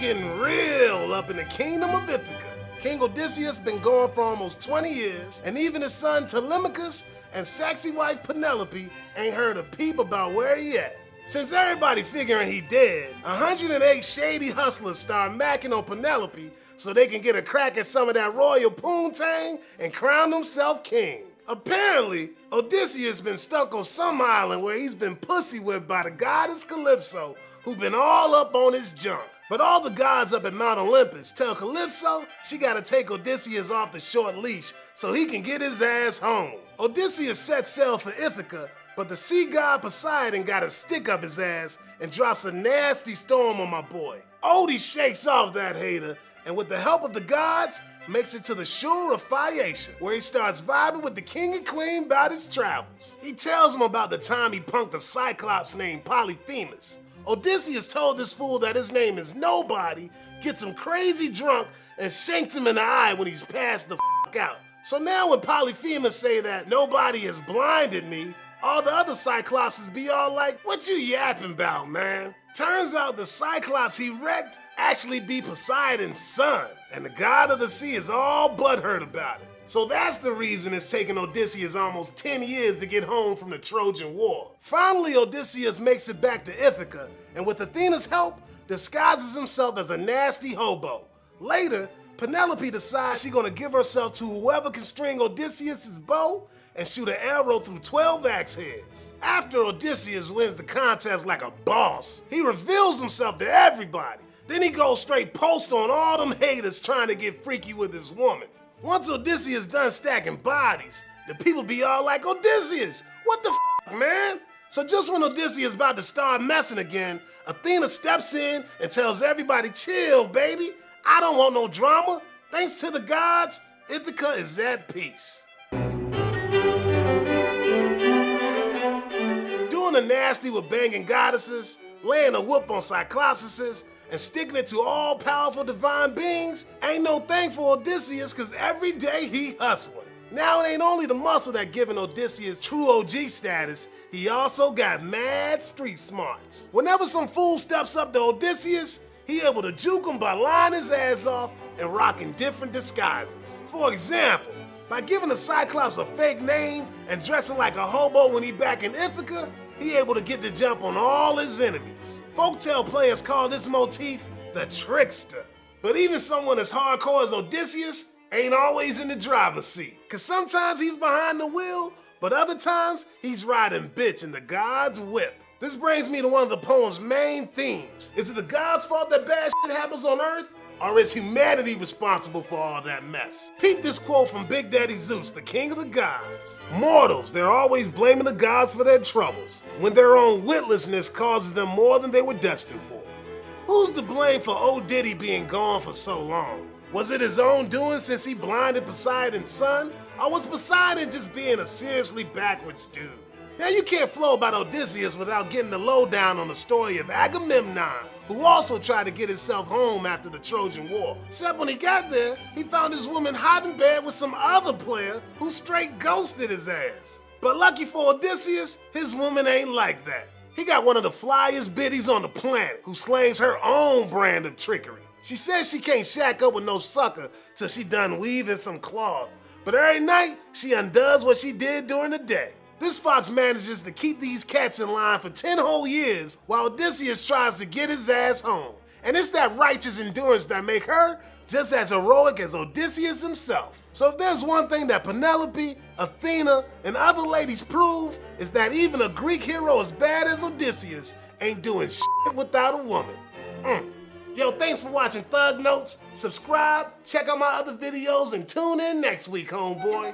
getting real up in the kingdom of Ithaca. King Odysseus been gone for almost 20 years, and even his son Telemachus and sexy wife Penelope ain't heard a peep about where he at. Since everybody figuring he dead, 108 shady hustlers start macking on Penelope so they can get a crack at some of that royal poontang and crown himself king. Apparently, Odysseus been stuck on some island where he's been pussy whipped by the goddess Calypso, who been all up on his junk. But all the gods up at Mount Olympus tell Calypso she gotta take Odysseus off the short leash so he can get his ass home. Odysseus sets sail for Ithaca, but the sea god Poseidon got a stick up his ass and drops a nasty storm on my boy. Odie shakes off that hater, and with the help of the gods, makes it to the shore of Phaeacia, where he starts vibing with the king and queen about his travels. He tells them about the time he punked a cyclops named Polyphemus. Odysseus told this fool that his name is Nobody, gets him crazy drunk, and shanks him in the eye when he's passed the f*** out. So now when Polyphemus say that nobody has blinded me, all the other cyclopses be all like, what you yapping about, man? Turns out the cyclops he wrecked actually be Poseidon's son, and the god of the sea is all butthurt about it. So that's the reason it's taken Odysseus almost 10 years to get home from the Trojan War. Finally, Odysseus makes it back to Ithaca, and with Athena's help, disguises himself as a nasty hobo. Later, Penelope decides she's gonna give herself to whoever can string Odysseus' bow and shoot an arrow through 12 axe heads. After Odysseus wins the contest like a boss, he reveals himself to everybody. Then he goes straight post on all them haters trying to get freaky with his woman. Once Odysseus done stacking bodies, the people be all like, Odysseus, what the f***, man? So just when Odysseus about to start messing again, Athena steps in and tells everybody, chill, baby. I don't want no drama. Thanks to the gods, Ithaca is at peace. Doing the nasty with banging goddesses, laying a whoop on cyclopses, and sticking it to all-powerful divine beings ain't no thing for Odysseus, cause every day he hustling. Now it ain't only the muscle that giving Odysseus true OG status, he also got mad street smarts. Whenever some fool steps up to Odysseus, he able to juke him by lying his ass off and rocking different disguises. For example, by giving the Cyclops a fake name and dressing like a hobo when he back in Ithaca, he able to get the jump on all his enemies. Folktale players call this motif the trickster. But even someone as hardcore as Odysseus ain't always in the driver's seat. Cause sometimes he's behind the wheel, but other times he's riding bitch in the god's whip. This brings me to one of the poem's main themes. Is it the gods' fault that bad shit happens on Earth? Or is humanity responsible for all that mess? Peep this quote from Big Daddy Zeus, the king of the gods. Mortals, they're always blaming the gods for their troubles, when their own witlessness causes them more than they were destined for. Who's to blame for old Diddy being gone for so long? Was it his own doing since he blinded Poseidon's son? Or was Poseidon just being a seriously backwards dude? Now you can't flow about Odysseus without getting the lowdown on the story of Agamemnon, who also tried to get himself home after the Trojan War. Except when he got there, he found his woman hot in bed with some other player who straight ghosted his ass. But lucky for Odysseus, his woman ain't like that. He got one of the flyest biddies on the planet who slangs her own brand of trickery. She says she can't shack up with no sucker till she done weaving some cloth, but every night she undoes what she did during the day. This fox manages to keep these cats in line for 10 whole years while Odysseus tries to get his ass home. And it's that righteous endurance that make her just as heroic as Odysseus himself. So if there's one thing that Penelope, Athena, and other ladies prove, is that even a Greek hero as bad as Odysseus ain't doing shit without a woman. Yo, thanks for watching Thug Notes. Subscribe, check out my other videos, and tune in next week, homeboy.